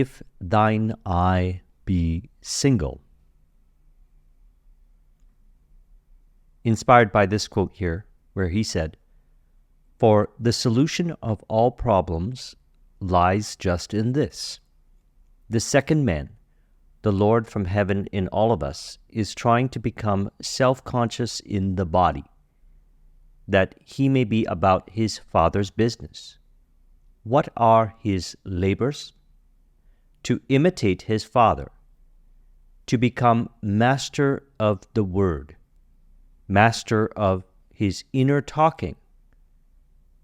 if thine eye be single. Inspired by this quote here, where he said, "For the solution of all problems lies just in this. The second man, the Lord from heaven in all of us, is trying to become self-conscious in the body, that he may be about his Father's business. What are his labors? To imitate his Father, to become master of the Word, master of his inner talking,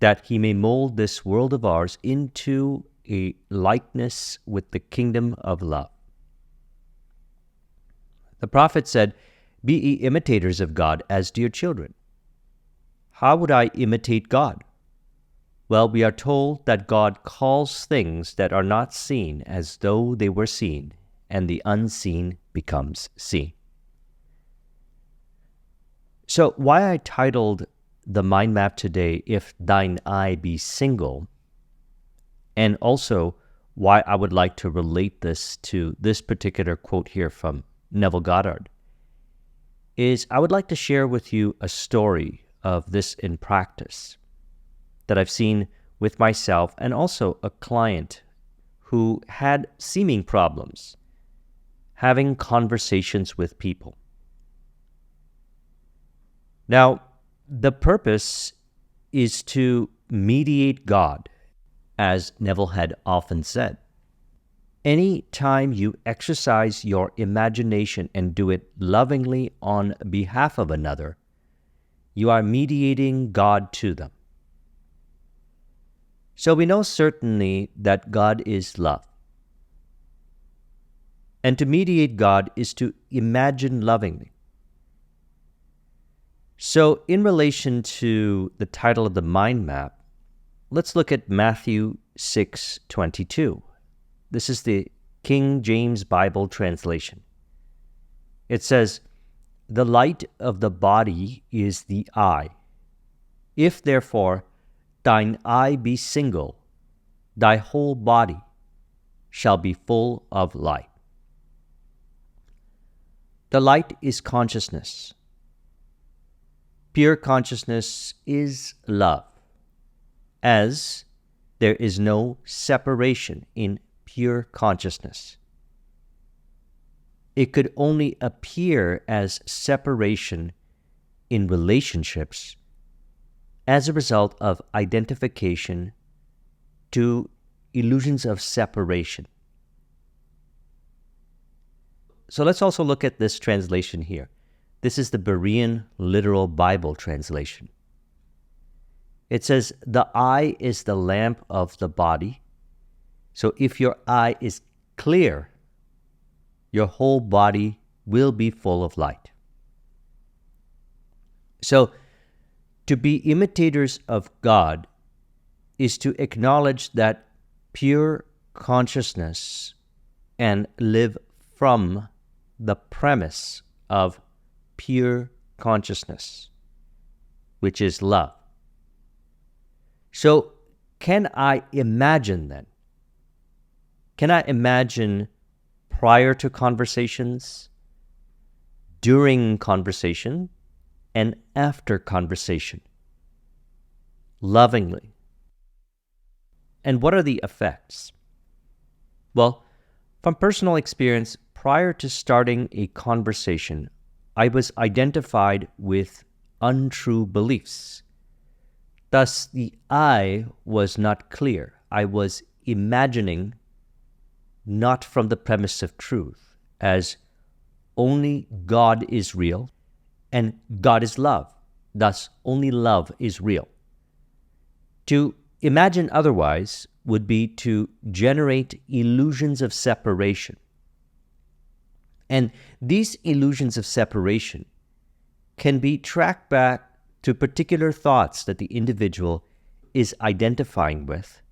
that he may mold this world of ours into a likeness with the kingdom of love." The prophet said, "Be ye imitators of God as dear children." How would I imitate God? Well, we are told that God calls things that are not seen as though they were seen, and the unseen becomes seen. So why I titled the mind map today, "If Thine Eye Be Single," and also why I would like to relate this to this particular quote here from Neville Goddard, is I would like to share with you a story of this in practice that I've seen with myself and also a client who had seeming problems having conversations with people. Now, the purpose is to mediate God, as Neville had often said. Any time you exercise your imagination and do it lovingly on behalf of another, you are mediating God to them. So we know certainly that God is love. And to mediate God is to imagine lovingly. So in relation to the title of the mind map, let's look at Matthew 6:22. This is the King James Bible translation. It says, "The light of the body is the eye. If therefore thine eye be single, thy whole body shall be full of light." The light is consciousness. Pure consciousness is love, as there is no separation in pure consciousness. It could only appear as separation in relationships as a result of identification to illusions of separation. So let's also look at this translation here. This is the Berean Literal Bible Translation. It says, "The eye is the lamp of the body. So if your eye is clear, your whole body will be full of light." So to be imitators of God is to acknowledge that pure consciousness and live from the premise of pure consciousness, which is love. So can I imagine then? Can I imagine prior to conversations, during conversation, and after conversation, lovingly? And what are the effects? Well, from personal experience, prior to starting a conversation, I was identified with untrue beliefs. Thus, the I was not clear. I was imagining not from the premise of truth, as only God is real and God is love. Thus, only love is real. To imagine otherwise would be to generate illusions of separation. And these illusions of separation can be tracked back to particular thoughts that the individual is identifying with,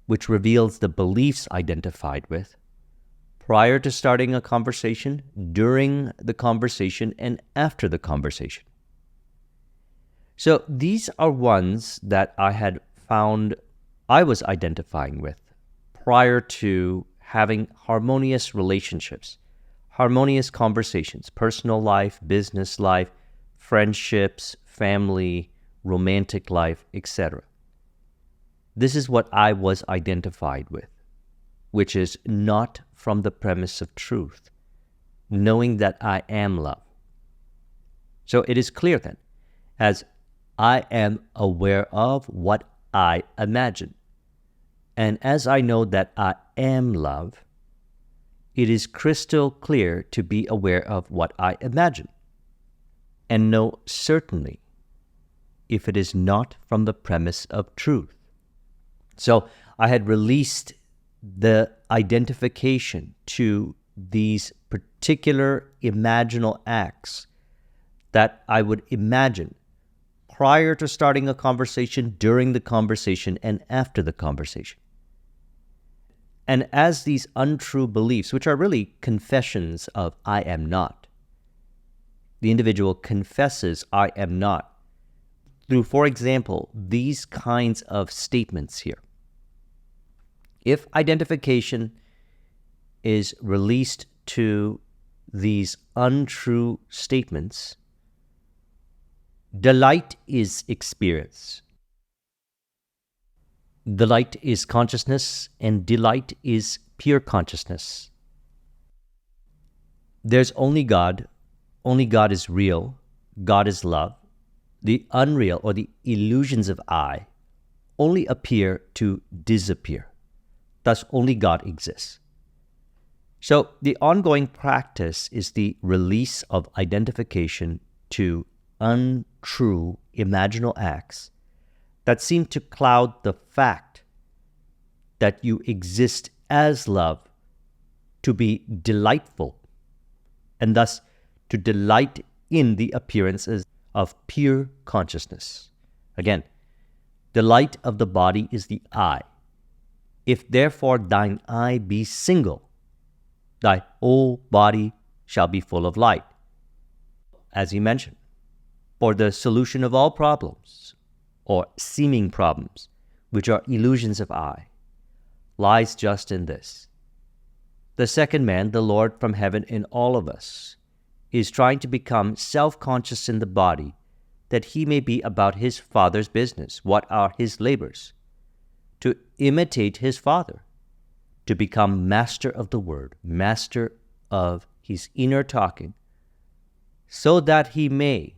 which reveals the beliefs identified with, prior to starting a conversation, during the conversation, and after the conversation. So these are ones that I had found I was identifying with prior to having harmonious relationships, harmonious conversations, personal life, business life, friendships, family, romantic life, etc. This is what I was identified with, which is not from the premise of truth, knowing that I am love. So it is clear then, as I am aware of what I imagine, and as I know that I am love, it is crystal clear to be aware of what I imagine, and know certainly if it is not from the premise of truth. So I had released the identification to these particular imaginal acts that I would imagine prior to starting a conversation, during the conversation, and after the conversation. And as these untrue beliefs, which are really confessions of I am not, the individual confesses I am not through, for example, these kinds of statements here. If identification is released to these untrue statements, delight is experience. Delight is consciousness, and delight is pure consciousness. There's only God is real, God is love. The unreal or the illusions of I only appear to disappear. Thus, only God exists. So, the ongoing practice is the release of identification to untrue imaginal acts that seem to cloud the fact that you exist as love to be delightful, and thus to delight in the appearances of pure consciousness. Again, the light of the body is the I. If therefore thine eye be single, thy whole body shall be full of light. As he mentioned, for the solution of all problems, or seeming problems, which are illusions of I, lies just in this. The second man, the Lord from heaven in all of us, is trying to become self-conscious in the body, that he may be about his Father's business. What are his labors? To imitate his Father, to become master of the word, master of his inner talking, so that he may,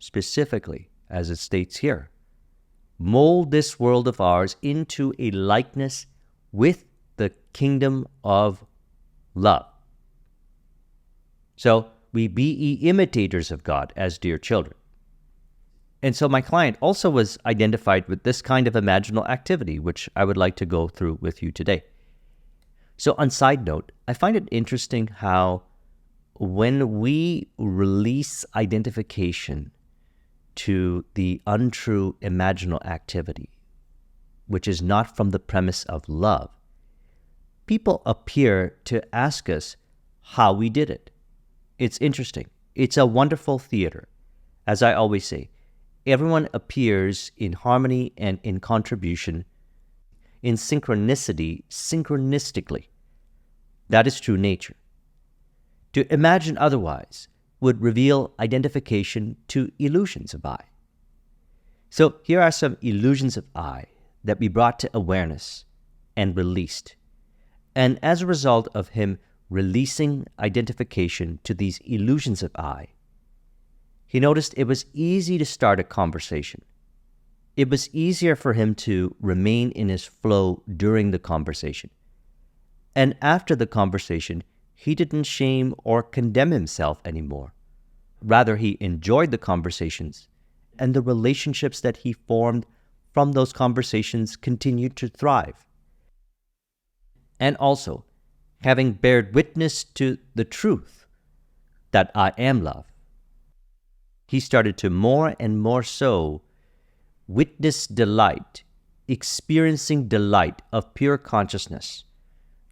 specifically, as it states here, mold this world of ours into a likeness with the kingdom of love. So, we be ye imitators of God as dear children. And so my client also was identified with this kind of imaginal activity, which I would like to go through with you today. So on side note, I find it interesting how when we release identification to the untrue imaginal activity, which is not from the premise of love, people appear to ask us how we did it. It's interesting. It's a wonderful theater. As I always say, everyone appears in harmony and in contribution, in synchronicity, synchronistically. That is true nature. To imagine otherwise would reveal identification to illusions of I. So here are some illusions of I that we brought to awareness and released. And as a result of him releasing identification to these illusions of I, he noticed it was easy to start a conversation. It was easier for him to remain in his flow during the conversation. And after the conversation, he didn't shame or condemn himself anymore. Rather, he enjoyed the conversations, and the relationships that he formed from those conversations continued to thrive. And also, having bared witness to the truth that I am love, he started to more and more so witness delight, experiencing delight of pure consciousness,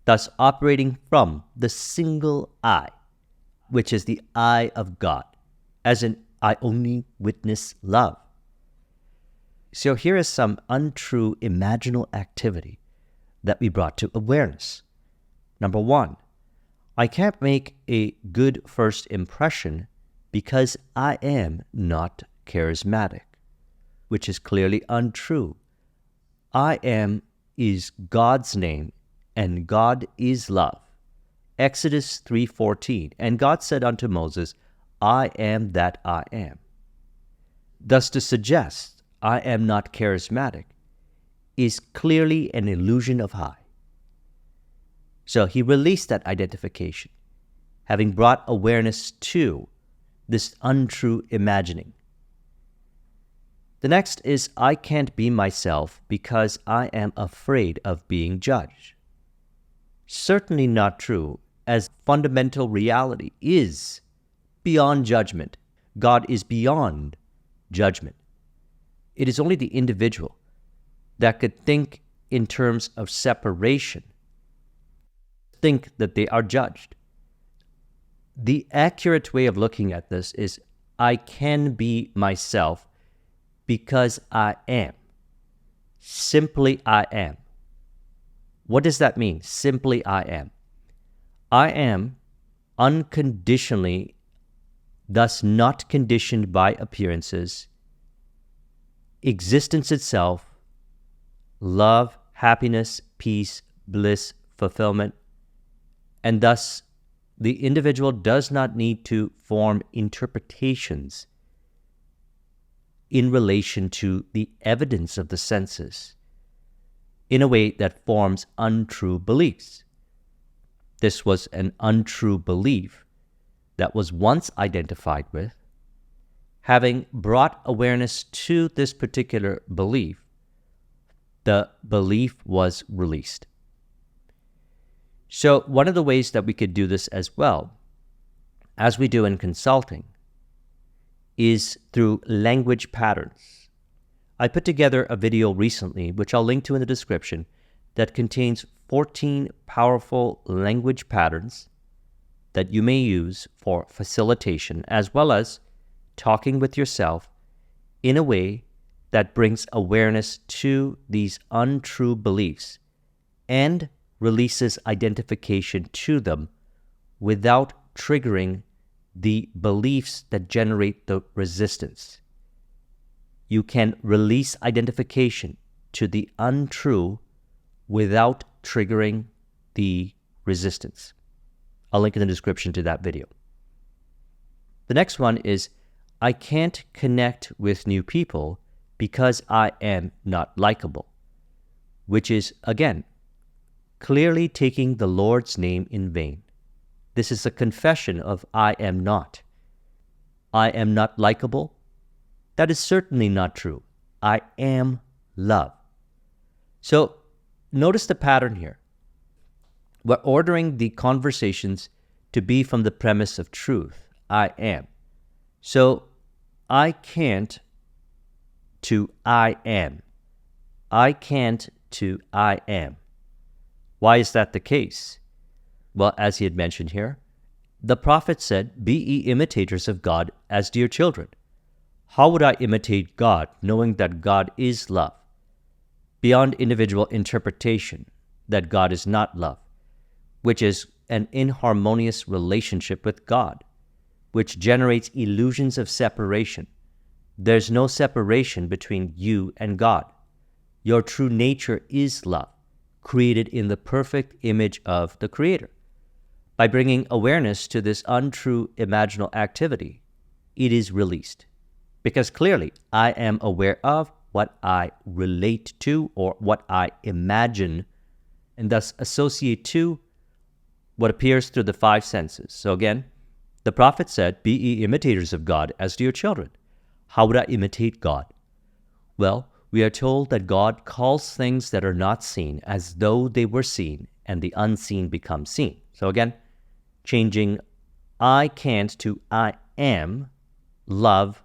thus operating from the single I, which is the I of God, as in I only witness love. So here is some untrue imaginal activity that we brought to awareness. Number one, I can't make a good first impression because I am not charismatic, which is clearly untrue. I am is God's name, and God is love. Exodus 3:14, and God said unto Moses, I am that I am. Thus to suggest I am not charismatic is clearly an illusion of I. So he released that identification, having brought awareness to this untrue imagining. The next is I can't be myself because I am afraid of being judged. Certainly not true, as fundamental reality is beyond judgment. God is beyond judgment. It is only the individual that could think in terms of separation, think that they are judged. The accurate way of looking at this is I can be myself because I am. Simply I am. What does that mean? Simply I am. I am unconditionally, thus not conditioned by appearances, existence itself, love, happiness, peace, bliss, fulfillment, and thus the individual does not need to form interpretations in relation to the evidence of the senses in a way that forms untrue beliefs. This was an untrue belief that was once identified with. Having brought awareness to this particular belief, the belief was released. So one of the ways that we could do this as well, as we do in consulting, is through language patterns. I put together a video recently, which I'll link to in the description, that contains 14 powerful language patterns that you may use for facilitation, as well as talking with yourself in a way that brings awareness to these untrue beliefs and releases identification to them without triggering the beliefs that generate the resistance. You can release identification to the untrue without triggering the resistance. I'll link in the description to that video. The next one is, I can't connect with new people because I am not likable, which is, again, clearly taking the Lord's name in vain. This is a confession of I am not. I am not likable. That is certainly not true. I am love. So notice the pattern here. We're ordering the conversations to be from the premise of truth. I am. So I can't to I am. I can't to I am. Why is that the case? Well, as he had mentioned here, the prophet said, be ye imitators of God as dear children. How would I imitate God, knowing that God is love? Beyond individual interpretation, that God is not love, which is an inharmonious relationship with God, which generates illusions of separation. There's no separation between you and God. Your true nature is love, created in the perfect image of the Creator. By bringing awareness to this untrue imaginal activity, it is released. Because clearly, I am aware of what I relate to or what I imagine, and thus associate to what appears through the five senses. So again, the prophet said, be ye imitators of God as dear children. How would I imitate God? Well, we are told that God calls things that are not seen as though they were seen, and the unseen becomes seen. So again, changing I can't to I am love.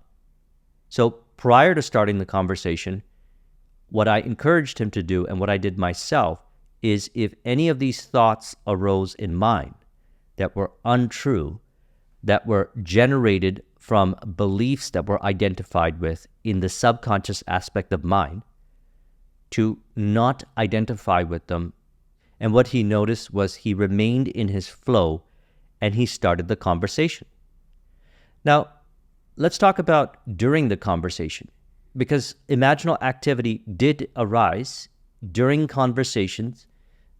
So prior to starting the conversation, what I encouraged him to do and what I did myself is, if any of these thoughts arose in mind that were untrue, that were generated from beliefs that were identified with in the subconscious aspect of mind, to not identify with them And what he noticed was he remained in his flow and he started the conversation. Now, let's talk about during the conversation, because imaginal activity did arise during conversations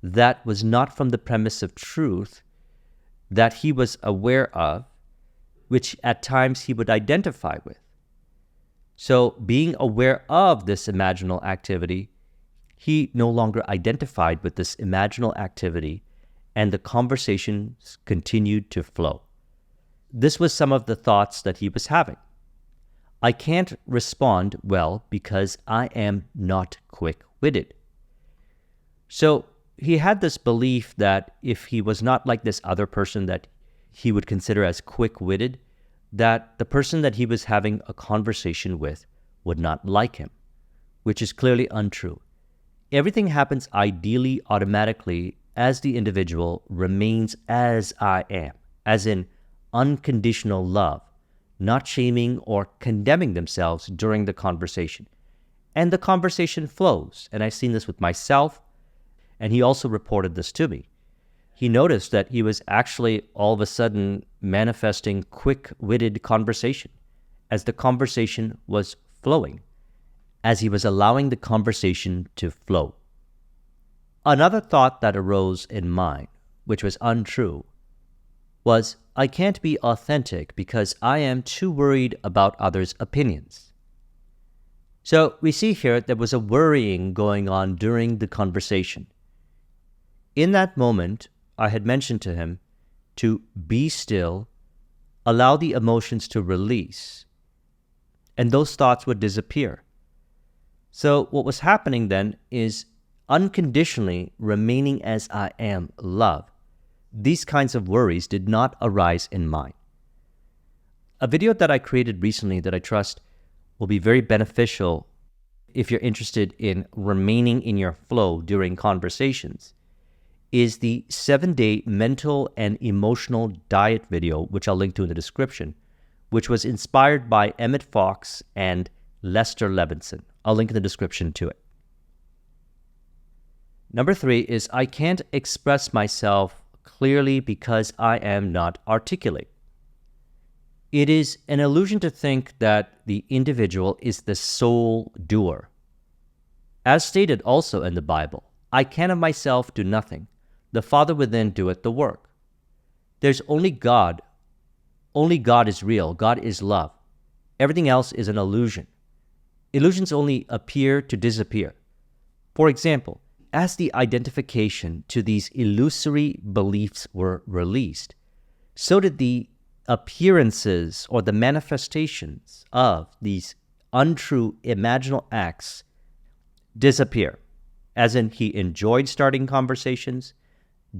that was not from the premise of truth that he was aware of, which at times he would identify with. So being aware of this imaginal activity, he no longer identified with this imaginal activity, and the conversations continued to flow. This was some of the thoughts that he was having. I can't respond well because I am not quick-witted. So he had this belief that if he was not like this other person that he would consider as quick-witted, that the person that he was having a conversation with would not like him, which is clearly untrue. Everything happens ideally automatically as the individual remains as I am, as in unconditional love, not shaming or condemning themselves during the conversation. And the conversation flows, and I've seen this with myself, and he also reported this to me. He noticed that he was actually all of a sudden manifesting quick-witted conversation as the conversation was flowing, as he was allowing the conversation to flow. Another thought that arose in mine, which was untrue, was I can't be authentic because I am too worried about others' opinions. So we see here there was a worrying going on during the conversation. In that moment, I had mentioned to him to be still, allow the emotions to release, and those thoughts would disappear. So what was happening then is unconditionally remaining as I am, love. These kinds of worries did not arise in mine. A video that I created recently that I trust will be very beneficial if you're interested in remaining in your flow during conversations is the 7-day mental and emotional diet video, which I'll link to in the description, which was inspired by Emmett Fox and Lester Levinson. I'll link in the description to it. Number 3 is I can't express myself clearly because I am not articulate. It is an illusion to think that the individual is the sole doer. As stated also in the Bible, I can of myself do nothing. The Father within doeth the work. There's only God. Only God is real. God is love. Everything else is an illusion. Illusions only appear to disappear. For example, as the identification to these illusory beliefs were released, so did the appearances or the manifestations of these untrue imaginal acts disappear. As in, he enjoyed starting conversations.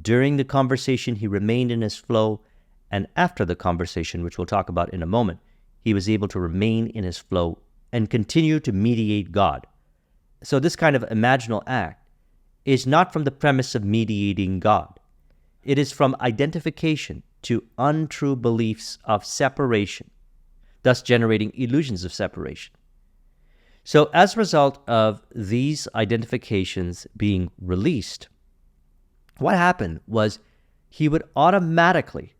During the conversation, he remained in his flow, and after the conversation, which we'll talk about in a moment, he was able to remain in his flow and continue to mediate God. So this kind of imaginal act is not from the premise of mediating God. It is from identification to untrue beliefs of separation, thus generating illusions of separation. So as a result of these identifications being released, what happened was he would automatically,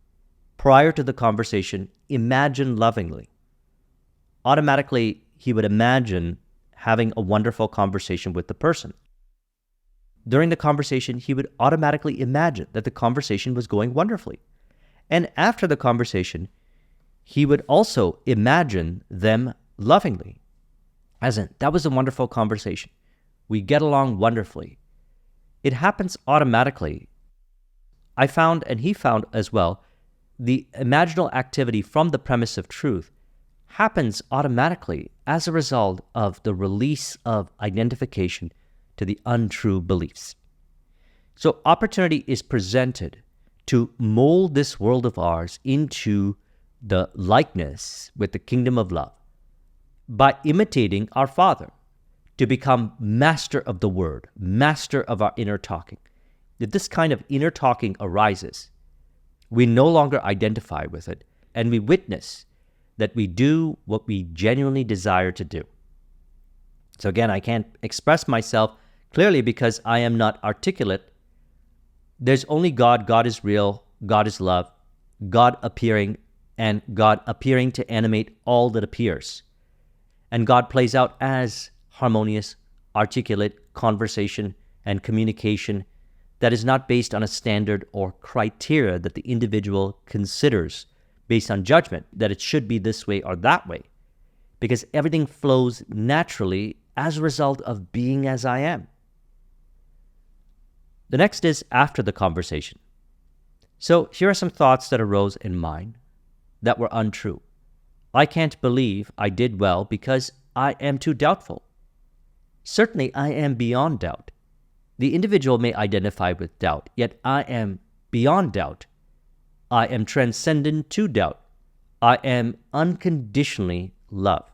prior to the conversation, imagine lovingly. Automatically, he would imagine having a wonderful conversation with the person. During the conversation, he would automatically imagine that the conversation was going wonderfully. And after the conversation, he would also imagine them lovingly. As in, that was a wonderful conversation. We get along wonderfully. It happens automatically. I found, and he found as well, the imaginal activity from the premise of truth happens automatically as a result of the release of identification to the untrue beliefs. So opportunity is presented to mold this world of ours into the likeness with the kingdom of love by imitating our Father, to become master of the word, master of our inner talking. If this kind of inner talking arises, we no longer identify with it, and we witness that we do what we genuinely desire to do. So again, I can't express myself clearly because I am not articulate. There's only God, God is real, God is love, God appearing, and God appearing to animate all that appears. And God plays out as harmonious, articulate conversation and communication that is not based on a standard or criteria that the individual considers based on judgment that it should be this way or that way, because everything flows naturally as a result of being as I am. The next is after the conversation. So here are some thoughts that arose in mine that were untrue. I can't believe I did well because I am too doubtful. Certainly, I am beyond doubt. The individual may identify with doubt, yet I am beyond doubt. I am transcendent to doubt. I am unconditionally love.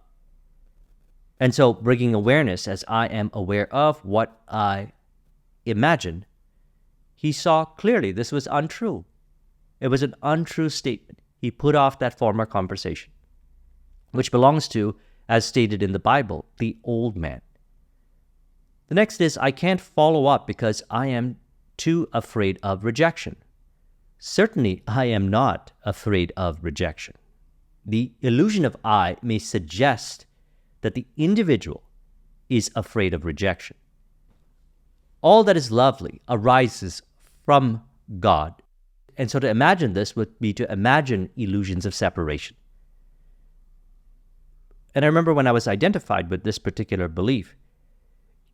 And so, bringing awareness as I am aware of what I imagine, he saw clearly this was untrue. It was an untrue statement. He put off that former conversation, which belongs to, as stated in the Bible, the old man. The next is, I can't follow up because I am too afraid of rejection. Certainly, I am not afraid of rejection. The illusion of I may suggest that the individual is afraid of rejection. All that is lovely arises from God. And so to imagine this would be to imagine illusions of separation. And I remember when I was identified with this particular belief,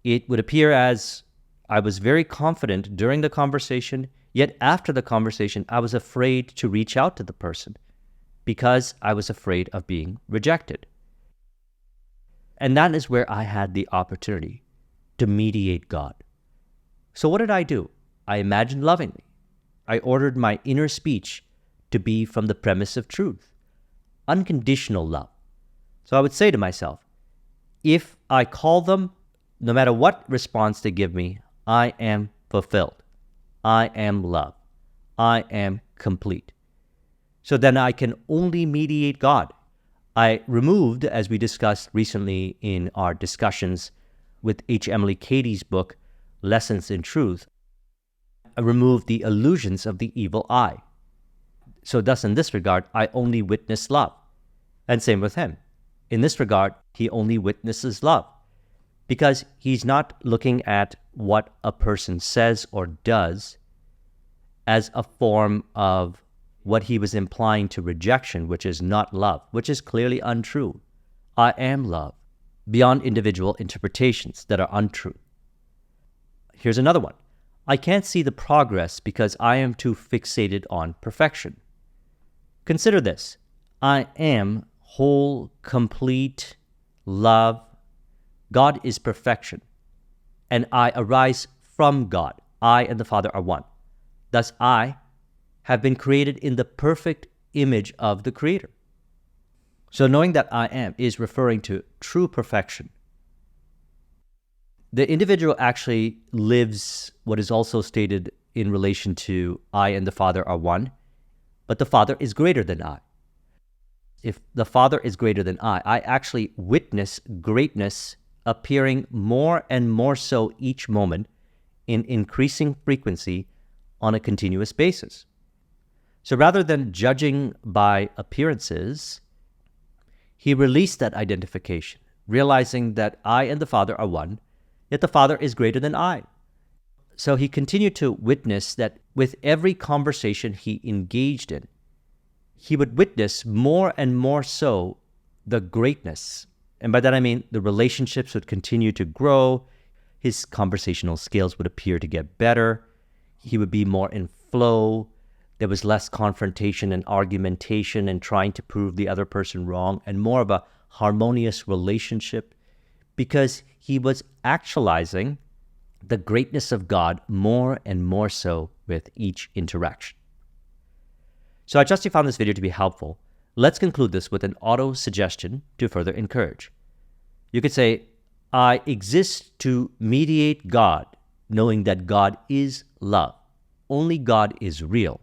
it would appear as I was very confident during the conversation, yet after the conversation, I was afraid to reach out to the person because I was afraid of being rejected. And that is where I had the opportunity to mediate God. So what did I do? I imagined lovingly. I ordered my inner speech to be from the premise of truth, unconditional love. So I would say to myself, if I call them, no matter what response they give me, I am fulfilled. I am love. I am complete. So then I can only mediate God. I removed, as we discussed recently in our discussions with H. Emily Cady's book, Lessons in Truth, I removed the illusions of the evil eye. So thus, in this regard, I only witness love. And same with him. In this regard, he only witnesses love, because he's not looking at what a person says or does as a form of what he was implying to rejection, which is not love, which is clearly untrue. I am love, beyond individual interpretations that are untrue. Here's another one. I can't see the progress because I am too fixated on perfection. Consider this. I am whole, complete, love. God is perfection, and I arise from God. I and the Father are one. Thus, I have been created in the perfect image of the Creator. So knowing that I am is referring to true perfection. The individual actually lives what is also stated in relation to I and the Father are one, but the Father is greater than I. If the Father is greater than I actually witness greatness appearing more and more so each moment in increasing frequency on a continuous basis. So rather than judging by appearances, he released that identification, realizing that I and the Father are one, yet the Father is greater than I. So he continued to witness that with every conversation he engaged in, he would witness more and more so the greatness. And by that I mean the relationships would continue to grow, his conversational skills would appear to get better, he would be more in flow, there was less confrontation and argumentation and trying to prove the other person wrong, and more of a harmonious relationship, because he was actualizing the greatness of God more and more so with each interaction. So I trust you found this video to be helpful. Let's conclude this with an auto-suggestion to further encourage. You could say, I exist to mediate God, knowing that God is love. Only God is real.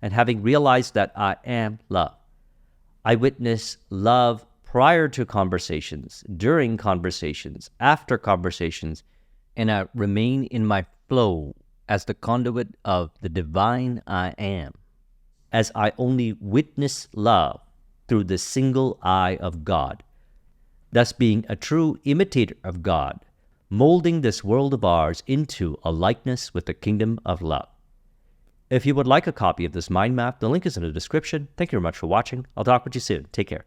And having realized that I am love, I witness love prior to conversations, during conversations, after conversations, and I remain in my flow as the conduit of the divine I am, as I only witness love through the single eye of God, thus being a true imitator of God, molding this world of ours into a likeness with the kingdom of love. If you would like a copy of this mind map, the link is in the description. Thank you very much for watching. I'll talk with you soon. Take care.